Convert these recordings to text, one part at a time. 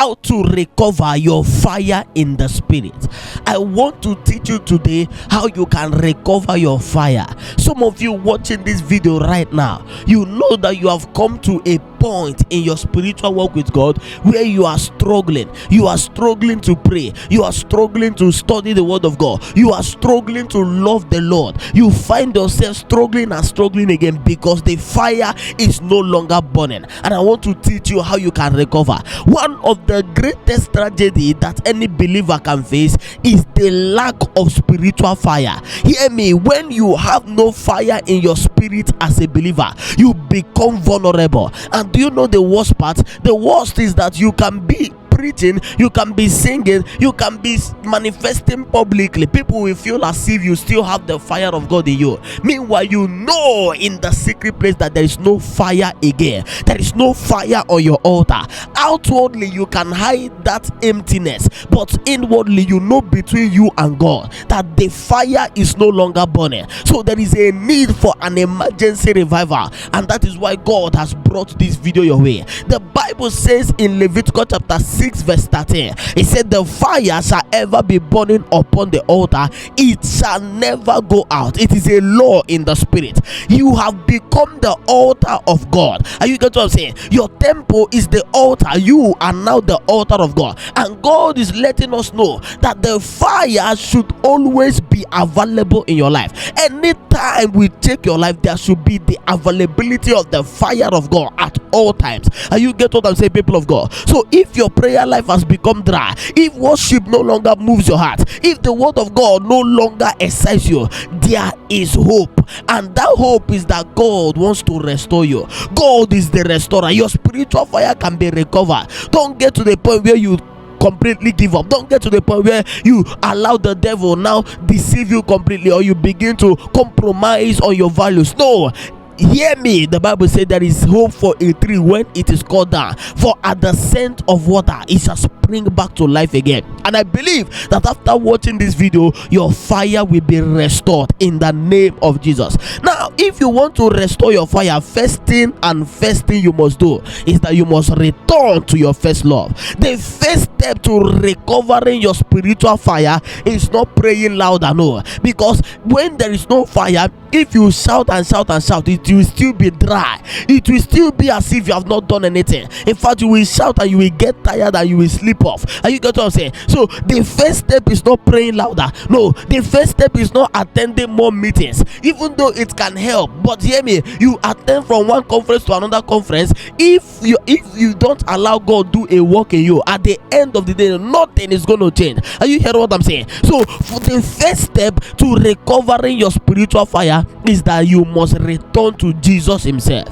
how to recover your fire in the spirit. I want to teach you today how you can recover your fire. Some of you watching this video right now, you know that you have come to a point in your spiritual walk with God where you are struggling. You are struggling to pray. You are struggling to study the word of God. You are struggling to love the Lord. You find yourself struggling and struggling again because the fire is no longer burning. And I want to teach you how you can recover. One of the greatest tragedy that any believer can face is the lack of spiritual fire. Hear me, when you have no fire in your spirit as a believer, you become vulnerable. And do you know the worst part? The worst is that you can be preaching, you can be singing, you can be manifesting publicly. People will feel as if you still have the fire of God in you. Meanwhile, you know in the secret place that there is no fire again. There is no fire on your altar. Outwardly, you can hide that emptiness, but inwardly, you know between you and God that the fire is no longer burning. So there is a need for an emergency revival, and that is why God has brought this video your way. The Bible says in Leviticus chapter 6 verse 13, it said, the fire shall ever be burning upon the altar, it shall never go out. It is a law in the spirit. You have become the altar of God. Are you getting what I'm saying? Your temple is the altar. You are now the altar of God, and God is letting us know that the fire should always be available in your life. Anytime we take your life, there should be the availability of the fire of God at all times. Are you get what I'm saying, people of God? So if your prayer life has become dry, if worship no longer moves your heart, if the word of God no longer excites you, there is hope. And that hope is that God wants to restore you. God is the restorer. Your spiritual fire can be recovered. Don't get to the point where you completely give up. Don't get to the point where you allow the devil now deceive you completely, or you begin to compromise on your values. No. Hear me, the Bible said there is hope for a tree when it is cut down, for at the scent of water it shall spring back to life again. And I believe that after watching this video, your fire will be restored in the name of Jesus. Now, if you want to restore your fire, first thing you must do is that you must return to your first love. The first step to recovering your spiritual fire is not praying louder, no, because when there is no fire, if you shout and shout and shout, it will still be dry. It will still be as if you have not done anything. In fact, you will shout and you will get tired and you will sleep off. Are you getting what I'm saying? So the first step is not praying louder. No, the first step is not attending more meetings, even though it can help. But hear me, you attend from one conference to another conference. If you don't allow God do a work in you, at the end of the day, nothing is going to change. Are you hearing what I'm saying? So for the first step to recovering your spiritual fire is that you must return to Jesus himself.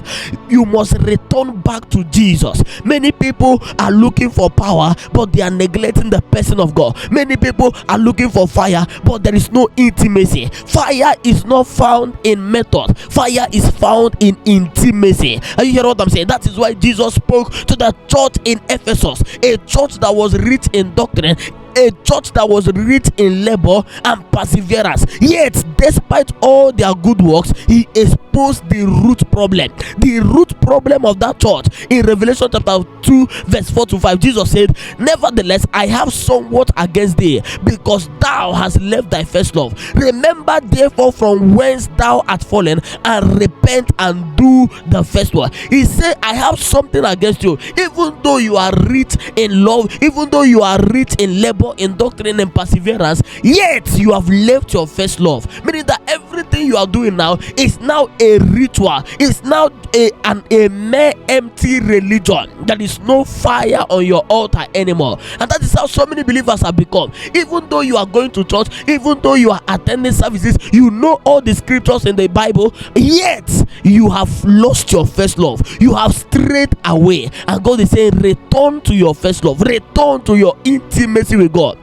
You must return back to Jesus. Many people are looking for power, but they are neglecting the person of God. Many people are looking for fire, but there is no intimacy. Fire is not found in method. Fire is found in intimacy. Are you hearing what I'm saying? That is why Jesus spoke to the church in Ephesus, a church that was rich in doctrine, a church that was rich in labor and perseverance. Yet despite all their good works, he exposed the root problem. The root problem of that church in Revelation chapter 2 verse 4 to 5. Jesus said, nevertheless, I have somewhat against thee, because thou hast left thy first love. Remember therefore from whence thou art fallen, and repent and do the first one. He said, I have something against you. Even though you are rich in love, even though you are rich in labor, in doctrine and perseverance, yet you have left your first love. Meaning that everything you are doing now is now a ritual. It's now a mere empty religion. There is no fire on your altar anymore. And that is how so many believers have become. Even though you are going to church, even though you are attending services, you know all the scriptures in the Bible, yet you have lost your first love. You have strayed away. And God is saying, return to your first love. Return to your intimacy with God.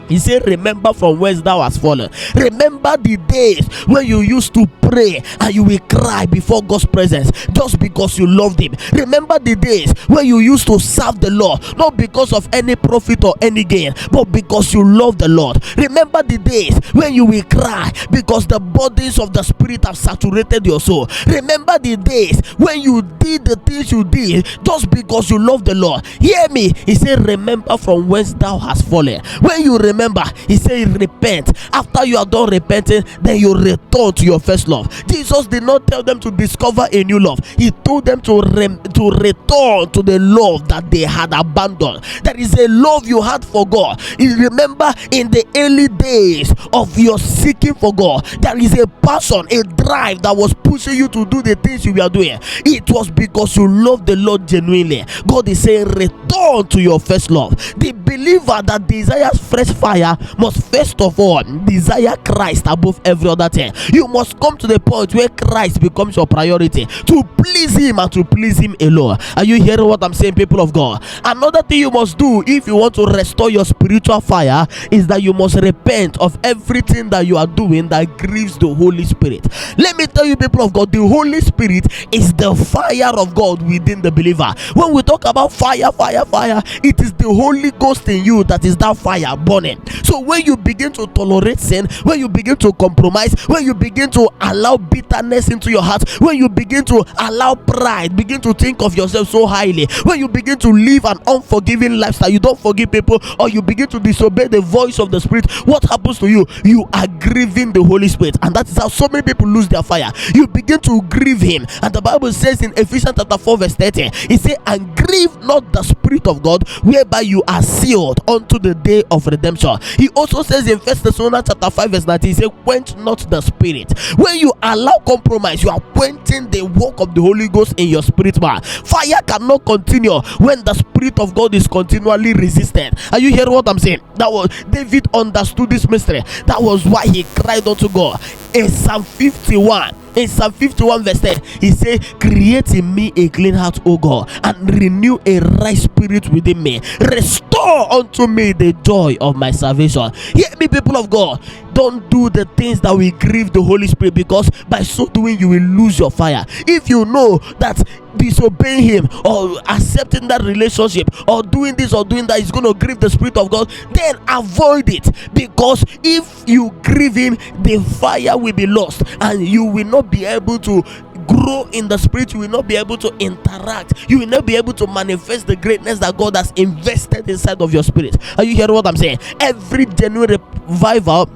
He said, remember from whence thou hast fallen. Remember the days when you used to pray and you will cry before God's presence just because you loved him. Remember the days when you used to serve the Lord, not because of any profit or any gain, but because you love the Lord. Remember the days when you will cry because the burdens of the Spirit have saturated your soul. Remember the days when you did the things you did just because you love the Lord. Hear me. He said, remember from whence thou hast fallen. When you remember, he said, repent. After you are done repenting, then you return to your first love. Jesus did not tell them to discover a new love. He told them to return to the love that they had abandoned. There is a love you had for God. You remember in the early days of your seeking for God, there is a passion, a drive that was pushing you to do the things you were doing. It was because you love the Lord genuinely. God is saying, return to your first love. The believer that desires fresh fire must first of all desire Christ above every other thing. You must come to the point where Christ becomes your priority, to please him and to please him alone. Are you hearing what I'm saying, people of God? Another thing you must do if you want to restore your spiritual fire is that you must repent of everything that you are doing that grieves the Holy Spirit. Let me tell you, people of God, the Holy Spirit is the fire of God within the believer. When we talk about fire, it is the Holy Ghost in you that is that fire burning. So when you begin to tolerate sin, when you begin to compromise, when you begin to allow bitterness into your heart, when you begin to allow pride, begin to think of yourself so highly, when you begin to live an unforgiving lifestyle, you don't forgive people, or you begin to disobey the voice of the Spirit, what happens to you? You are grieving the Holy Spirit. And that is how so many people lose their fire. You begin to grieve him. And the Bible says in Ephesians chapter 4 verse 30, it says, and grieve not the Spirit of God, whereby you are sealed unto the day of redemption. He also says in 1 Thessalonians chapter 5 verse 19, he says, quench not the Spirit. When you allow compromise, you are quenching the work of the Holy Ghost in your spirit man. Fire cannot continue when the Spirit of God is continually resisted. Are you hearing what I'm saying? That was David understood this mystery. That was why he cried unto God in Psalm 51. In Psalm 51 verse 10, he said, create in me a clean heart, O God, and renew a right spirit within me. Restore unto me the joy of my salvation. Hear me, people of God. Don't do the things that will grieve the Holy Spirit, because by so doing you will lose your fire. If you know that disobeying him or accepting that relationship or doing this or doing that is going to grieve the Spirit of God, then avoid it, because if you grieve him, the fire will be lost and you will not be able to grow in the Spirit. You will not be able to interact. You will not be able to manifest the greatness that God has invested inside of your spirit. Are you hearing what I'm saying? Every genuine revival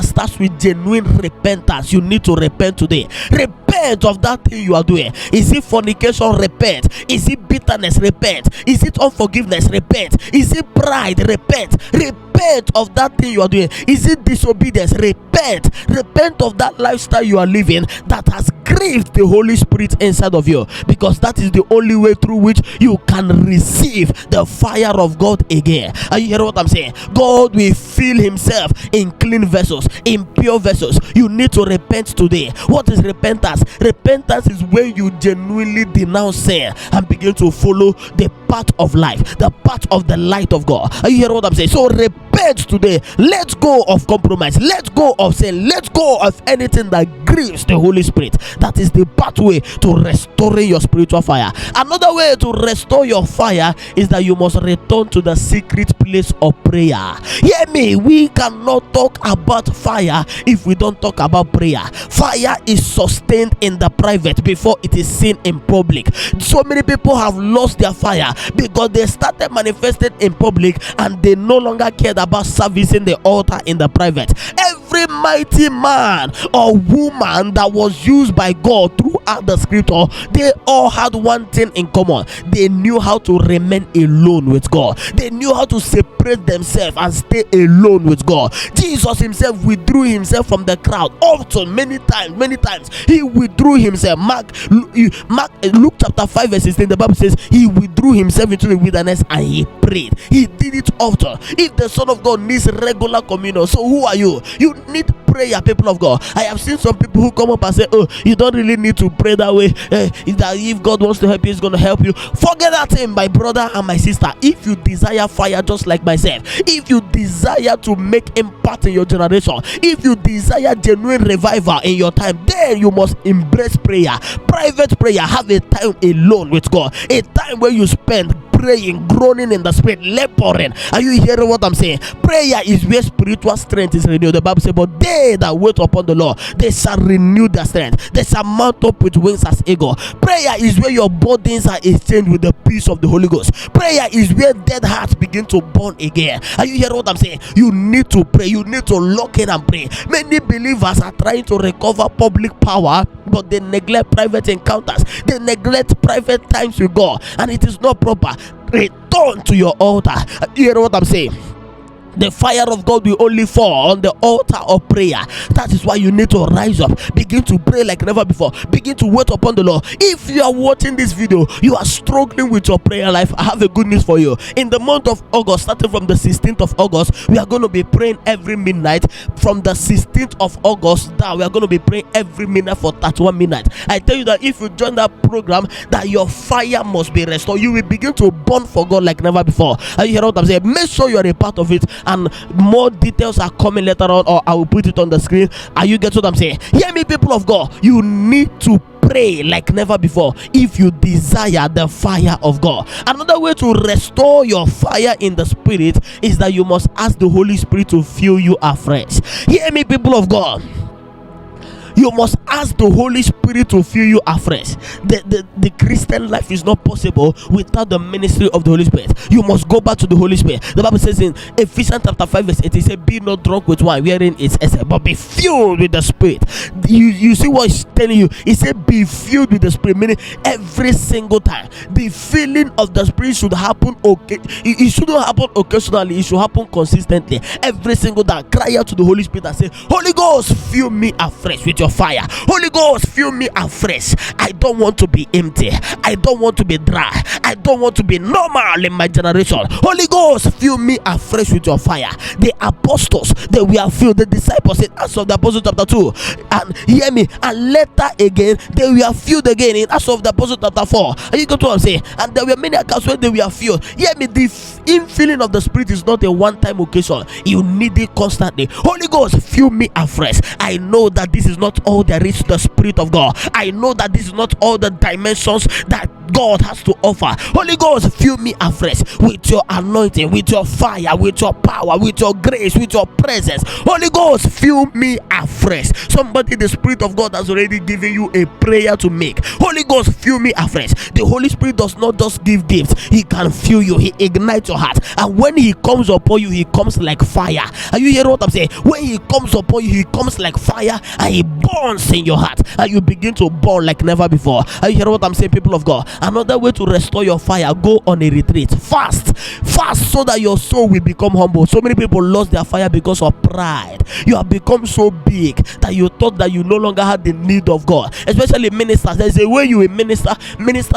starts with genuine repentance. You need to repent today. Repent of that thing you are doing. Is it fornication? Repent. Is it bitterness? Repent. Is it unforgiveness? Repent. Is it pride? Repent. Repent of that thing you are doing. Is it disobedience? Repent. Repent of that lifestyle you are living that has grieved the Holy Spirit inside of you, because that is the only way through which you can receive the fire of God again. Are you hearing what I'm saying? God will fill himself in clean vessels, in pure vessels. You need to repent today. What is repentance? Repentance is when you genuinely denounce sin and begin to follow the path of life, the path of the light of God. Are you hearing what I'm saying? So repent today. Let go of compromise. Let go of sin. Let go of anything that grieves the Holy Spirit. That is the pathway to restoring your spiritual fire. Another way to restore your fire is that you must return to the secret place of prayer. Hear me, we cannot talk about fire if we don't talk about prayer. Fire is sustained in the private before it is seen in public. So many people have lost their fire because they started manifesting in public and they no longer cared about servicing the altar in the private. Every mighty man or woman that was used by God throughout the scripture, they all had one thing in common. They knew how to remain alone with God. They knew how to separate themselves and stay alone with God. Jesus himself withdrew himself from the crowd often, many times he withdrew himself. Luke chapter 5 verse 16, the Bible says he withdrew himself into the wilderness and he prayed. He did it often. If the Son of God needs regular communion, so who are you? You need prayer, people of God. I have seen some people who come up and say, oh, you don't really need to pray that way. That if God wants to help you, he's going to help you. Forget that thing, my brother and my sister. If you desire fire just like myself, if you desire to make impact in your generation, if you desire genuine revival in your time, then you must embrace prayer. Private prayer. Have a time alone with God, a time where you spend praying, groaning in the spirit, laboring. Are you hearing what I'm saying? Prayer is where spiritual strength is renewed. The Bible says, but they that wait upon the Lord, they shall renew their strength. They shall mount up with wings as eagle. Prayer is where your burdens are exchanged with the peace of the Holy Ghost. Prayer is where dead hearts begin to burn again. Are you hearing what I'm saying? You need to pray. You need to lock in and pray. Many believers are trying to recover public power, but they neglect private encounters. They neglect private times with God, and it is not proper. Return to your altar. You hear what I'm saying? The fire of God will only fall on the altar of prayer. That is why you need to rise up, begin to pray like never before, begin to wait upon the Lord. If you are watching this video, you are struggling with your prayer life, I have a good news for you. In the month of August, starting from the 16th of August, we are going to be praying every midnight. From the 16th of August down, we are going to be praying every midnight for 31 midnight. I tell you that if you join that program, that your fire must be restored. You will begin to burn for God like never before. Are you hearing what I'm saying? Make sure you are a part of it, and more details are coming later on, or I will put it on the screen. Are you get what I'm saying? Hear me, people of God. You need to pray like never before if you desire the fire of God. Another way to restore your fire in the spirit is that you must ask the Holy Spirit to fill you afresh. Hear me, people of God. You must ask the Holy Spirit to fill you afresh. The Christian life is not possible without the ministry of the Holy Spirit. You must go back to the Holy Spirit. The Bible says in Ephesians chapter 5 verse 8, it says, be not drunk with wine wherein it's excess, but be filled with the Spirit. You see what it's telling you? It said be filled with the Spirit, meaning every single time. The filling of the Spirit should happen. It shouldn't happen occasionally. It should happen consistently. Every single day, cry out to the Holy Spirit and say, Holy Ghost, fill me afresh with your fire. Holy Ghost, fill me afresh. I don't want to be empty. I don't want to be dry. I don't want to be normal in my generation. Holy Ghost, fill me afresh with your fire. The apostles, they were filled. The disciples in Acts of the Apostles chapter 2, and hear me, and later again they were filled again in Acts of the Apostles chapter 4. And you got what I'm saying? And there were many accounts where they were filled. Hear me, the infilling of the Spirit is not a one-time occasion. You need it constantly. Holy Ghost, fill me afresh. I know that this is not all there is to the Spirit of God. I know that this is not all the dimensions that God has to offer. Holy Ghost, fill me afresh with your anointing, with your fire, with your power, with your grace, with your presence. Holy Ghost, fill me afresh. Somebody, the Spirit of God has already given you a prayer to make. Holy Ghost, fill me afresh. The Holy Spirit does not just give gifts. He can fill you. He ignites your heart, and when he comes upon you, he comes like fire. Are you hearing what I'm saying? When he comes upon you, he comes like fire, and he burns in your heart, and you begin to burn like never before. Are you hearing what I'm saying, people of God? Another way to restore your fire, go on a retreat. Fast so that your soul will become humble. So many people lost their fire because of pride. You have become so big that you thought that you no longer had the need of God. Especially ministers. There's a way you will minister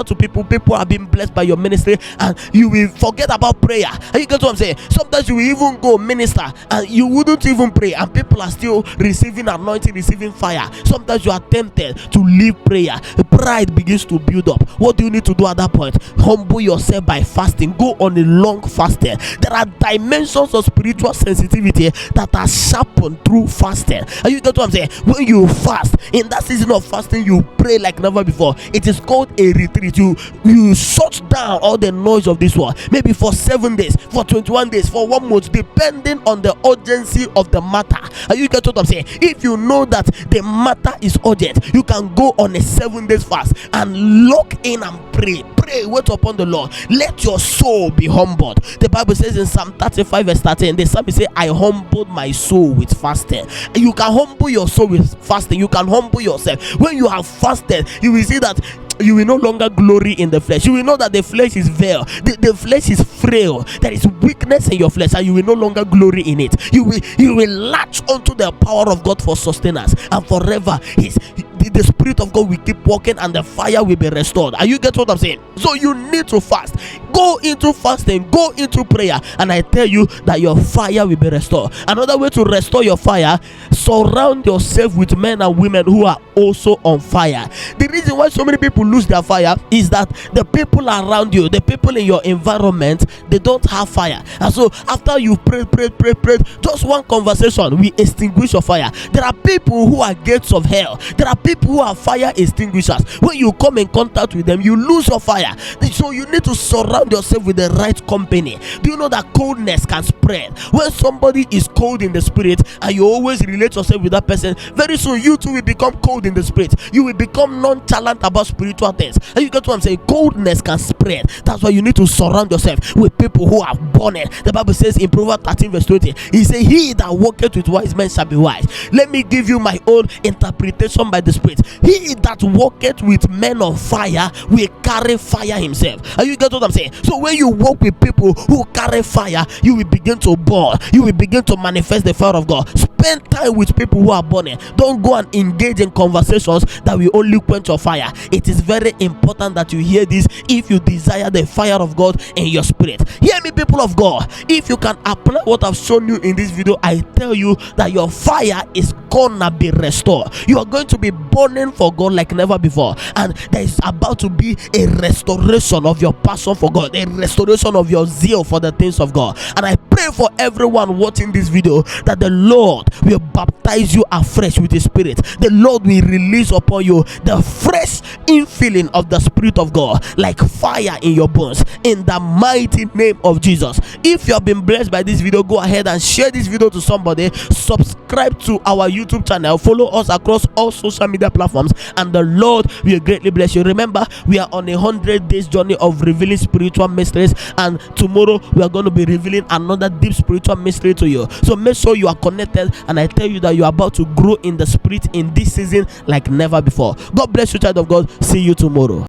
to people. People are being blessed by your ministry, and you will forget about prayer. And you get what I'm saying? Sometimes you will even go minister and you wouldn't even pray, and people are still receiving anointing, receiving fire. Sometimes you are tempted to leave prayer. Pride begins to build up. What do you need to do at that point? Humble yourself by fasting. Go on a long fasting. There are dimensions of spiritual sensitivity that are sharpened through fasting. And you get what I'm saying? When you fast, in that season of fasting, you pray like never before. It is called a retreat. You shut down all the noise of this world. Maybe for 7 days, for 21 days, for 1 month, depending on the urgency of the matter. And you get what I'm saying? If you know that the matter is urgent, you can go on a 7 days fast and lock in and pray. Wait upon the Lord. Let your soul be humbled. The Bible says in Psalm 35 verse 13, the psalmist say, I humbled my soul with fasting. You can humble your soul with fasting. You can humble yourself. When you have fasted, you will see that you will no longer glory in the flesh. You will know that the flesh is veiled. The flesh is frail. There is weakness in your flesh, and you will no longer glory in it. You will latch onto the power of God for sustenance, and forever the Spirit of God will keep walking, and the fire will be restored. Are you get what I'm saying? So you need to fast. Go into fasting, go into prayer, and I tell you that your fire will be restored. Another way to restore your fire: surround yourself with men and women who are also on fire. The reason why so many people lose their fire is that the people around you, the people in your environment, they don't have fire. And so after you prayed, just one conversation will extinguish your fire. There are people who are gates of hell. There are people who are fire extinguishers. When you come in contact with them, you lose your fire. So you need to surround yourself with the right company. Do you know that coldness can spread? When somebody is cold in the spirit and you always relate yourself with that person, very soon you too will become cold in the spirit. You will become nonchalant about spiritual things. And you get what I'm saying? Coldness can spread. That's why you need to surround yourself with people who are burning. The Bible says in Proverbs 13 verse 20, he says, he that walketh with wise men shall be wise. Let me give you my own interpretation by the spirit. He that walketh with men of fire will carry fire himself. Are you get what I'm saying? So when you walk with people who carry fire, you will begin to burn. You will begin to manifest the fire of God. Spend time with people who are burning. Don't go and engage in conversations that will only quench your fire. It is very important that you hear this if you desire the fire of God in your spirit. Hear me, people of God. If you can apply what I've shown you in this video, I tell you that your fire is gonna be restored. You are going to be burning for God like never before, and there is about to be a restoration of your passion for God, a restoration of your zeal for the things of God. And I pray for everyone watching this video that the Lord will baptize you afresh with His Spirit. The Lord will release upon you the fresh infilling of the Spirit of God like fire in your bones, in the mighty name of Jesus. If you have been blessed by this video, go ahead and share this video to somebody. Subscribe to our YouTube channel, follow us across all social media platforms, and the Lord will greatly bless you. Remember, we are on a 100 days journey of revealing spiritual mysteries, and tomorrow we are going to be revealing another deep spiritual mystery to you. So make sure you are connected, and I tell you that you are about to grow in the spirit in this season like never before. God bless you, child of God. See you tomorrow.